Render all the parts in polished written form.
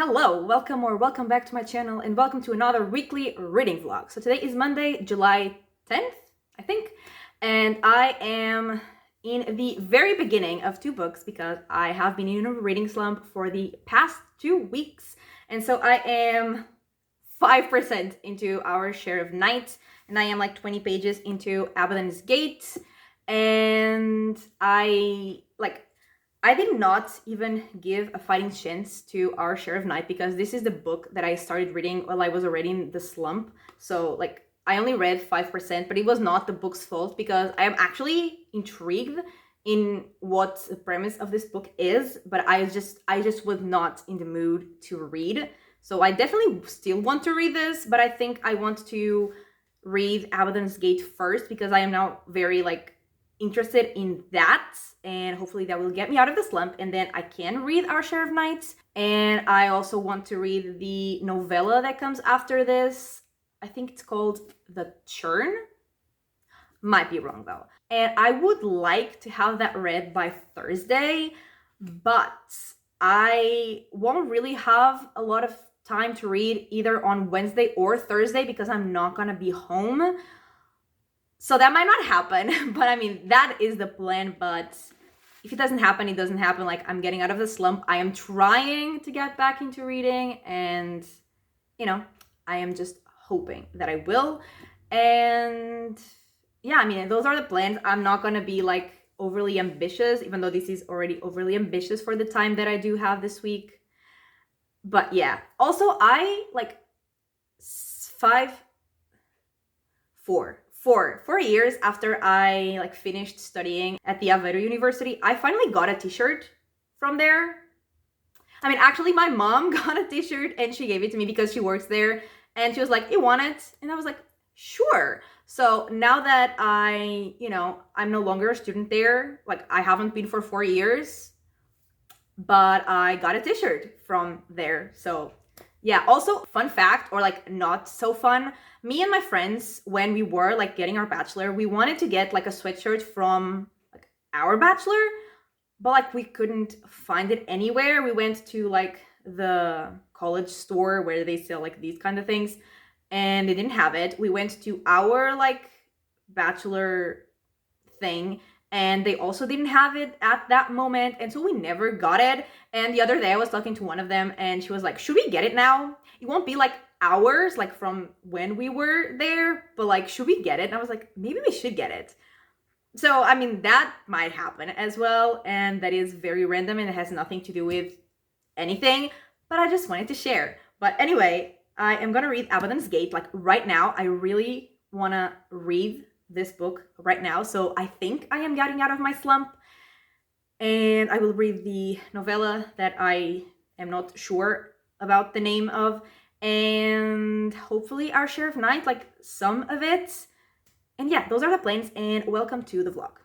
Hello, welcome or welcome back to my channel and welcome to another weekly reading vlog. So today is Monday, July 10th, I think, and I am in the very beginning of two books because I have been in a reading slump for the past 2 weeks, and so I am 5% into Our Share of Night, and I am like 20 pages into Abaddon's Gate, and I did not even give a fighting chance to Our Share of Night because this is the book that I started reading while I was already in the slump. So I only read 5%, but it was not the book's fault because I am actually intrigued in what the premise of this book is, but I just was not in the mood to read. So I definitely still want to read this, but I think I want to read Abaddon's Gate first because I am now very interested in that, and hopefully that will get me out of the slump, and then I can read Our Share of Night. And I also want to read the novella that comes after this. I think it's called The Churn. Might be wrong though. And I would like to have that read by Thursday, but I won't really have a lot of time to read either on Wednesday or Thursday because I'm not gonna be home. So that might not happen, but I mean, that is the plan. But if it doesn't happen, it doesn't happen. I'm getting out of the slump. I am trying to get back into reading, and, I am just hoping that I will. And yeah, I mean, those are the plans. I'm not going to be overly ambitious, even though this is already overly ambitious for the time that I do have this week. But yeah, also I 4 years after I finished studying at the Aveiro University, I finally got a t-shirt from there. I mean, actually my mom got a t-shirt and she gave it to me because she works there, and she was like, "You want it?" And I was like, "Sure." So now that I'm no longer a student there, I haven't been for 4 years, but I got a t-shirt from there. So yeah, also fun fact, or not so fun, me and my friends, when we were getting our bachelor, we wanted to get a sweatshirt from our bachelor, but we couldn't find it anywhere. We went to the college store where they sell these kind of things, and they didn't have it. We went to our bachelor thing, and they also didn't have it at that moment, and so we never got it. And the other day I was talking to one of them, and she was like, "Should we get it now? It won't be hours from when we were there, but should we get it?" And I was like, maybe we should get it. So I mean, that might happen as well, and that is very random and it has nothing to do with anything, but I just wanted to share. But anyway, I am gonna read Abaddon's Gate right now. I really wanna read this book right now, so I think I am getting out of my slump, and I will read the novella that I am not sure about the name of, and hopefully Our Share of Night, some of it. And yeah, those are the plans, and welcome to the vlog.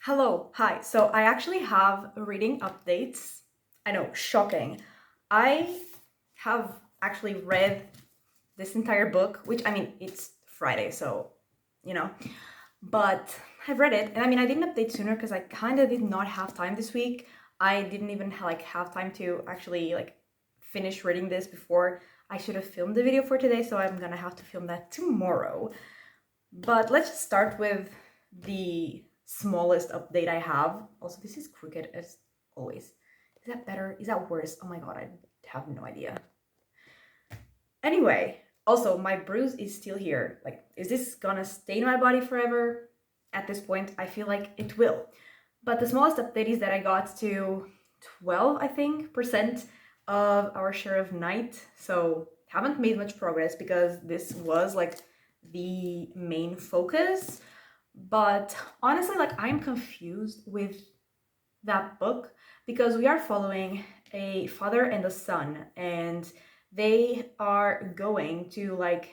Hello, hi. So I actually have reading updates. I know, shocking. I have actually read this entire book, which, I mean, it's Friday, so, but I've read it. And I mean, I didn't update sooner because I kind of did not have time this week. I didn't even have time to actually finish reading this before I should have filmed the video for today, so I'm gonna have to film that tomorrow. But let's just start with the smallest update I have. Also, this is crooked as always. Is that better? Is that worse? Oh my god, I have no idea. Anyway, Also, my bruise is still here. Like, is this gonna stay in my body forever? At this point, I feel like it will. But the smallest update is that I got to 12, I think, percent of our share of night. So haven't made much progress because this was like the main focus. But honestly, like, I'm confused with that book because we are following a father and a son, and they are going to like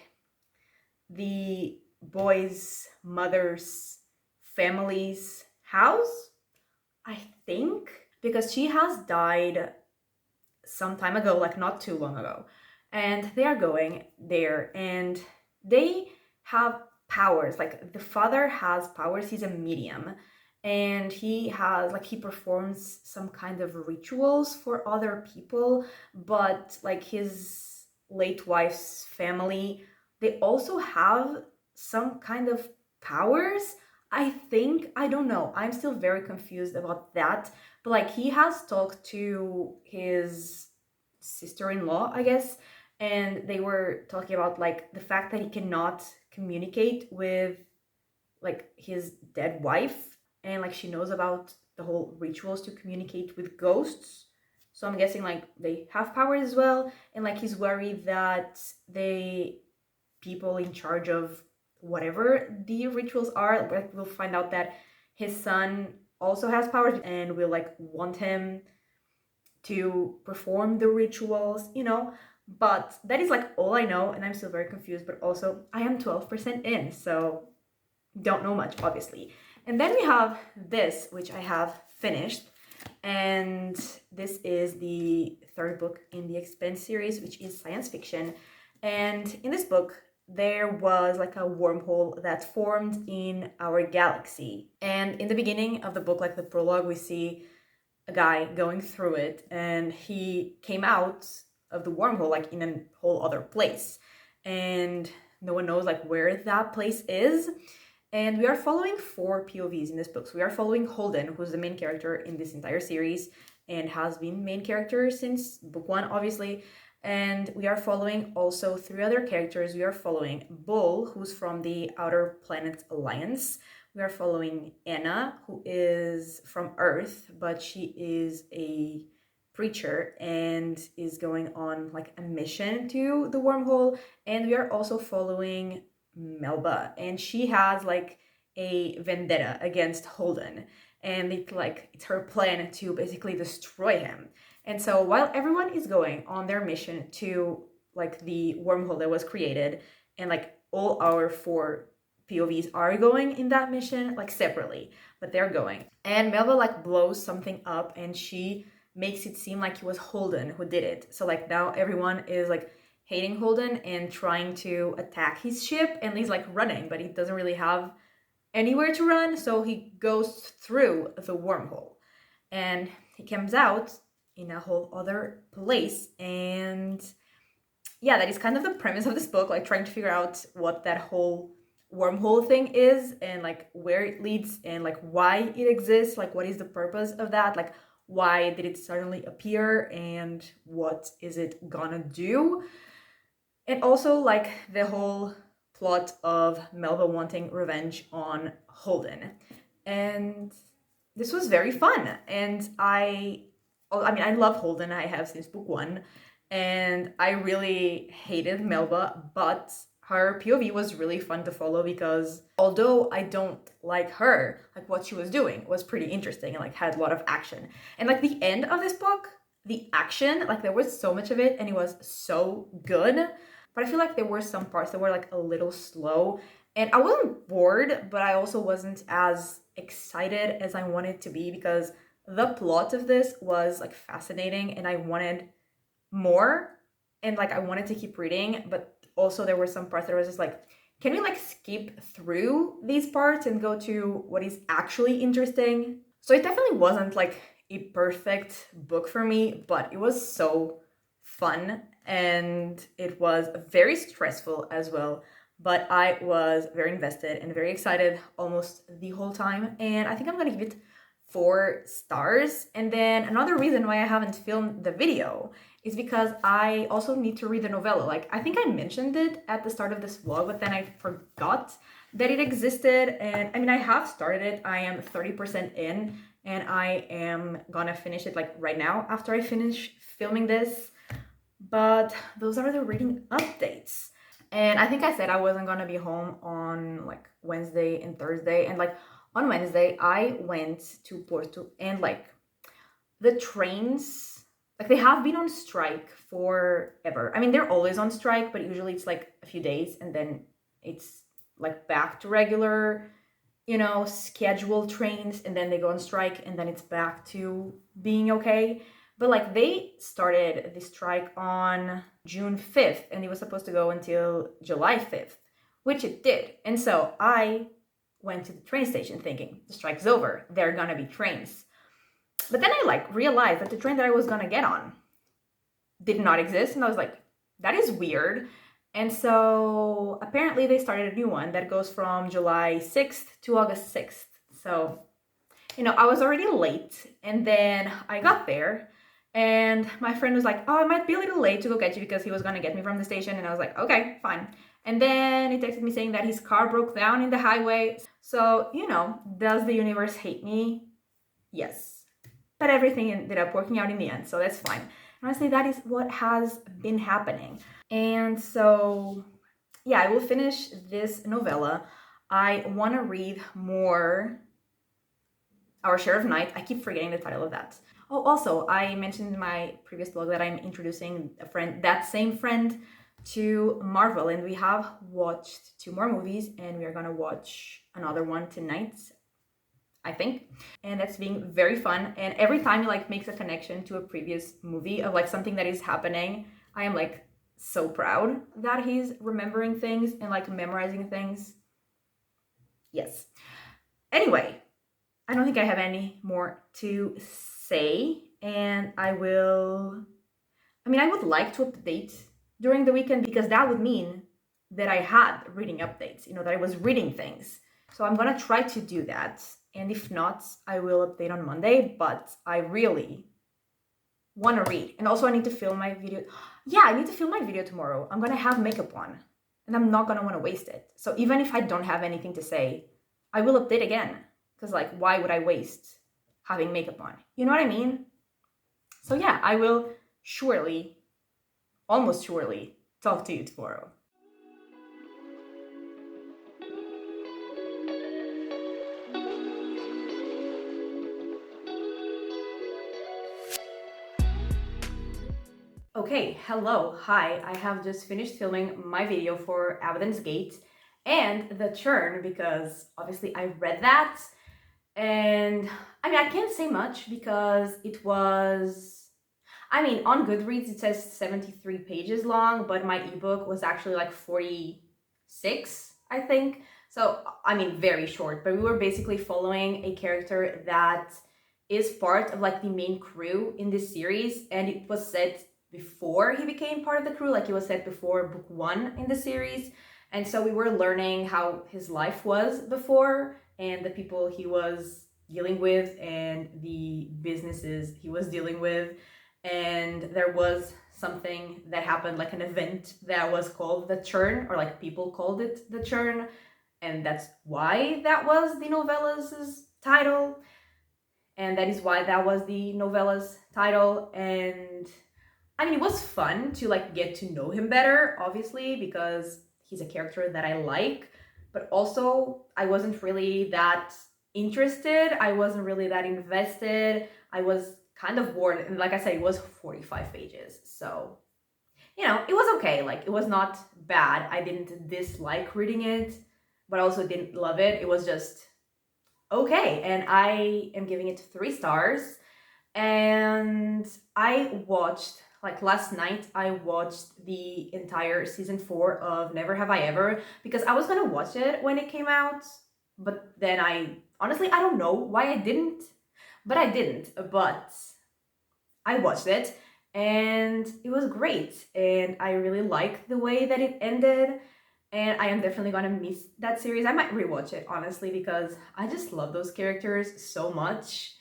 the boy's mother's family's house, I think, because she has died some time ago, like not too long ago. And they are going there and they have powers. Like the father has powers, he's a medium. And he has, like, he performs some kind of rituals for other people, but like his late wife's family, they also have some kind of powers. I think, I don't know. I'm still very confused about that. But like he has talked to his sister-in-law, I guess, and they were talking about like the fact that he cannot communicate with like his dead wife, and like she knows about the whole rituals to communicate with ghosts. So I'm guessing like they have powers as well, and like he's worried that they people in charge of whatever the rituals are, like we'll find out that his son also has powers and will like want him to perform the rituals, you know. But that is like all I know, and I'm still very confused. But also I am 12% in, so don't know much, obviously. And then we have this, which I have finished, and this is the third book in the Expanse series, which is science fiction. And in this book there was like a wormhole that formed in our galaxy, and in the beginning of the book, like the prologue, we see a guy going through it, and he came out of the wormhole like in a whole other place, and no one knows like where that place is. And we are following 4 POVs in this book. So we are following Holden, who's the main character in this entire series and has been main character since book 1, obviously. And we are following also 3 other characters. We are following Bull, who's from the Outer Planets Alliance. We are following Anna, who is from Earth, but she is a preacher and is going on like a mission to the wormhole. And we are also following Melba, and she has like a vendetta against Holden, and it's her plan to basically destroy him. And so while everyone is going on their mission to like the wormhole that was created, and like all our 4 POVs are going in that mission like separately, but they're going, and Melba like blows something up and she makes it seem like it was Holden who did it. So like now everyone is like hating Holden and trying to attack his ship, and he's like running, but he doesn't really have anywhere to run, so he goes through the wormhole and he comes out in a whole other place. And yeah, that is kind of the premise of this book, like trying to figure out what that whole wormhole thing is and like where it leads and like why it exists, like what is the purpose of that, like why did it suddenly appear and what is it gonna do. And also like the whole plot of Melba wanting revenge on Holden. And this was very fun. And I mean, I love Holden. I have since book 1. And I really hated Melba, but her POV was really fun to follow because although I don't like her, like what she was doing was pretty interesting and like had a lot of action. And like the end of this book, the action, like there was so much of it and it was so good. But I feel like there were some parts that were like a little slow, and I wasn't bored, but I also wasn't as excited as I wanted to be because the plot of this was like fascinating and I wanted more and like I wanted to keep reading, but also there were some parts that I was just like, can we like skip through these parts and go to what is actually interesting? So it definitely wasn't like a perfect book for me, but it was so fun and it was very stressful as well, but I was very invested and very excited almost the whole time, and I think I'm gonna give it 4 stars. And then another reason why I haven't filmed the video is because I also need to read the novella. Like, I think I mentioned it at the start of this vlog, but then I forgot that it existed. And I mean, I have started it. I am 30% in, and I am gonna finish it like right now after I finish filming this. But those are the reading updates. And I think I said I wasn't gonna be home on like Wednesday and Thursday. And like on Wednesday, I went to Porto, and like the trains, like they have been on strike forever. I mean, they're always on strike, but usually it's like a few days and then it's like back to regular, you know, scheduled trains, and then they go on strike and then it's back to being okay. But like they started the strike on June 5th and it was supposed to go until July 5th, which it did. And so I went to the train station thinking the strike's over, there are gonna be trains. But then I like realized that the train that I was gonna get on did not exist, and I was like, that is weird. And so apparently they started a new one that goes from July 6th to August 6th. So, you know, I was already late, and then I got there and my friend was like, oh, I might be a little late to go get you, because he was gonna get me from the station. And I was like, okay, fine. And then he texted me saying that his car broke down in the highway. So, you know, does the universe hate me? Yes. But everything ended up working out in the end, so that's fine. Honestly, that is what has been happening. And so, yeah, I will finish this novella. I want to read more Our Share of Night. I keep forgetting the title of that. Oh, also, I mentioned in my previous blog that I'm introducing a friend, that same friend, to Marvel, and we have watched 2 more movies, and we are gonna watch another one tonight, I think. And that's being very fun. And every time he like makes a connection to a previous movie of like something that is happening, I am like so proud that he's remembering things and like memorizing things. Yes. Anyway, I don't think I have any more to say, and I would like to update during the weekend, because that would mean that I had reading updates, you know, that I was reading things. So I'm gonna try to do that. And if not, I will update on Monday, but I really want to read. And also I need to film my video. Yeah, I need to film my video tomorrow. I'm going to have makeup on and I'm not going to want to waste it. So even if I don't have anything to say, I will update again. Because like, why would I waste having makeup on? You know what I mean? So yeah, I will surely, almost surely, talk to you tomorrow. Okay, hello, hi. I have just finished filming my video for Abaddon's Gate and The Churn, because obviously I read that. And I mean, I can't say much because it was, I mean, on Goodreads it says 73 pages long, but my ebook was actually like 46, I think. So, I mean, very short, but we were basically following a character that is part of like the main crew in this series, and it was set before he became part of the crew, like it was set before book 1 in the series. And so we were learning how his life was before, and the people he was dealing with, and the businesses he was dealing with. And there was something that happened, like an event that was called The Churn, or like people called it The Churn, and that's why that was the novella's title, and that is why that was the novella's title. And I mean, it was fun to like get to know him better, obviously, because he's a character that I like, but also I wasn't really that interested. I wasn't really that invested. I was kind of bored. And like I said, it was 45 pages. So, you know, it was okay. Like, it was not bad. I didn't dislike reading it, but I also didn't love it. It was just okay. And I am giving it 3 stars. And I watched, like last night, I watched the entire season 4 of Never Have I Ever, because I was gonna watch it when it came out, but then honestly, I don't know why I didn't, but I didn't, but I watched it and it was great, and I really liked the way that it ended, and I am definitely gonna miss that series. I might rewatch it, honestly, because I just love those characters so much.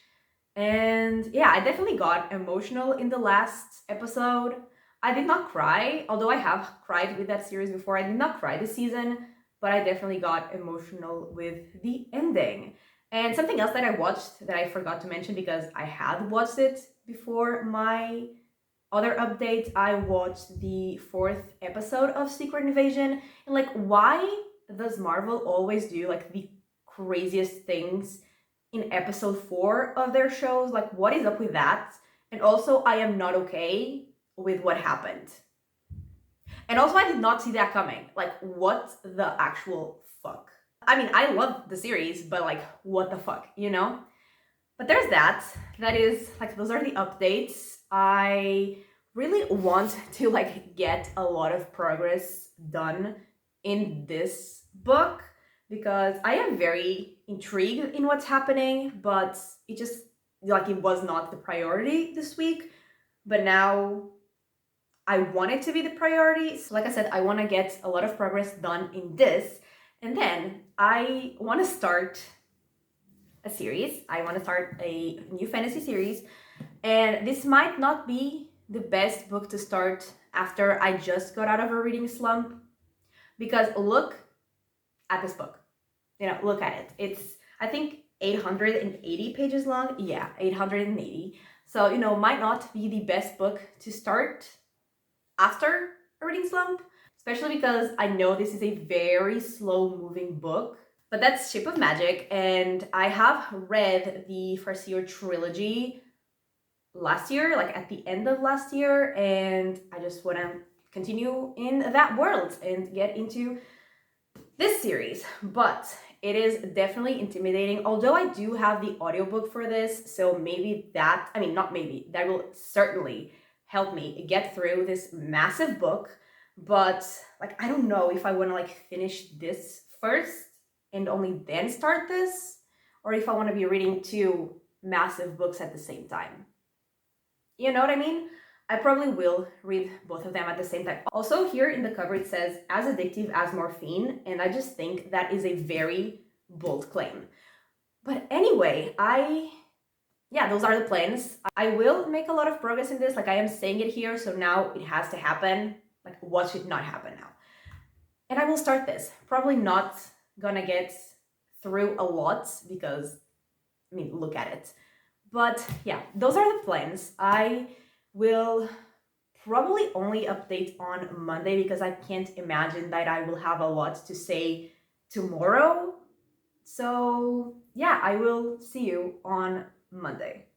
And yeah, I definitely got emotional in the last episode. I did not cry, although I have cried with that series before. I did not cry this season, but I definitely got emotional with the ending. And something else that I watched that I forgot to mention because I had watched it before my other update, I watched the 4th episode of Secret Invasion. And like, why does Marvel always do like the craziest things in episode 4 of their shows? Like, what is up with that? And also, I am not okay with what happened. And also, I did not see that coming. Like, what the actual fuck? I mean, I love the series, but like, what the fuck, you know? But there's that. That is, like, those are the updates. I really want to, like, get a lot of progress done in this book because I am very intrigued in what's happening, but it just, like, it was not the priority this week. But now I want it to be the priority. So like I said, I want to get a lot of progress done in this. And then I want to start a series. I want to start a new fantasy series. And this might not be the best book to start after I just got out of a reading slump. Because look at this book. You know, look at it. It's, I think, 880 pages long. Yeah, 880. So, you know, might not be the best book to start after a reading slump, especially because I know this is a very slow moving book. But that's Ship of Magic, and I have read the Farseer trilogy last year, like at the end of last year, and I just want to continue in that world and get into this series. But it is definitely intimidating, although I do have the audiobook for this, so maybe that, I mean, not maybe, that will certainly help me get through this massive book. But like, I don't know if I want to like finish this first and only then start this, or if I want to be reading 2 massive books at the same time. You know what I mean? I probably will read both of them at the same time. Also, here in the cover it says, as addictive as morphine, and I just think that is a very bold claim. But anyway, yeah, those are the plans. I will make a lot of progress in this, like I am saying it here, so now it has to happen. Like, what should not happen now? And I will start this. Probably not gonna get through a lot because, I mean, look at it. But yeah, those are the plans. I will probably only update on Monday because I can't imagine that I will have a lot to say tomorrow. So yeah, I will see you on Monday.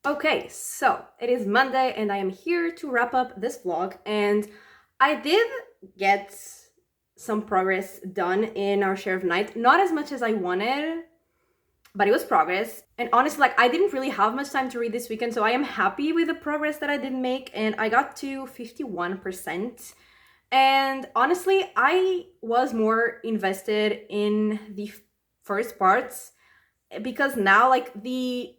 Okay, so it is Monday and I am here to wrap up this vlog, and I did get some progress done in our share of night. Not as much as I wanted, but it was progress. And honestly, like, I didn't really have much time to read this weekend, so I am happy with the progress that I did make, and I got to 51%. And honestly, I was more invested in the first parts because now, like, the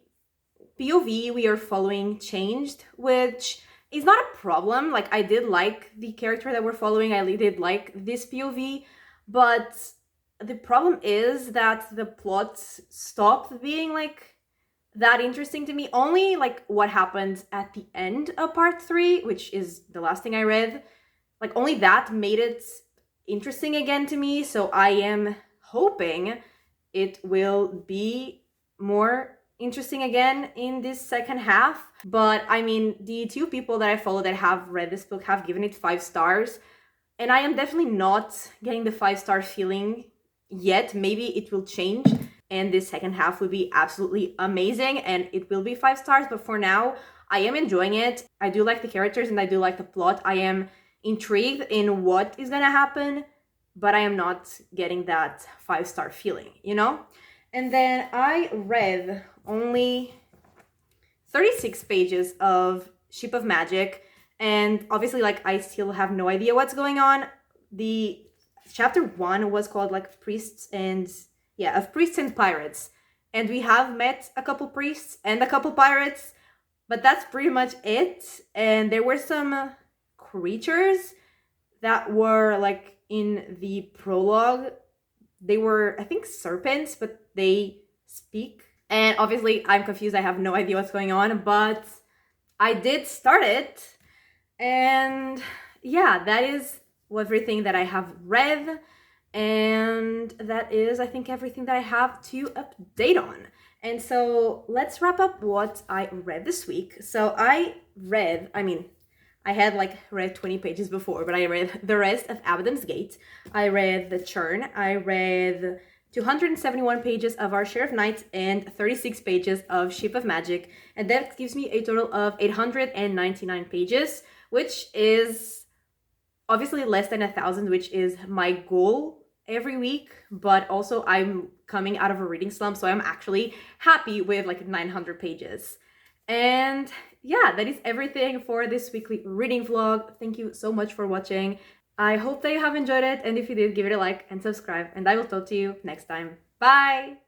POV we are following changed, which is not a problem. Like, I did like the character that we're following. I did like this POV, but the problem is that the plot stopped being like that interesting to me. Only like what happened at the end of part 3, which is the last thing I read, like only that made it interesting again to me. So I am hoping it will be more interesting again in this second half. But I mean, the 2 people that I follow that have read this book have given it 5 stars, and I am definitely not getting the 5-star feeling yet. Maybe it will change and this second half will be absolutely amazing and it will be 5 stars, but for now I am enjoying it. I do like the characters and I do like the plot. I am intrigued in what is gonna happen, but I am not getting that 5-star feeling, you know? And then I read only 36 pages of Ship of Magic, and obviously like I still have no idea what's going on. The chapter 1 was called like of priests and pirates, and we have met a couple priests and a couple pirates, but that's pretty much it. And there were some creatures that were like in the prologue. They were, I think, serpents, but they speak. And obviously I'm confused. I have no idea what's going on, but I did start it. And yeah, that is everything that I have read. And that is, I think, everything that I have to update on. And so let's wrap up what I read this week. So I had like read 20 pages before, but I read the rest of Abaddon's Gate. I read The Churn. I read 271 pages of Our Share of Night and 36 pages of Ship of Magic. And that gives me a total of 899 pages, which is obviously less than 1,000, which is my goal every week. But also I'm coming out of a reading slump, so I'm actually happy with like 900 pages. And yeah, that is everything for this weekly reading vlog. Thank you so much for watching. I hope that you have enjoyed it, and if you did, give it a like and subscribe, and I will talk to you next time. Bye!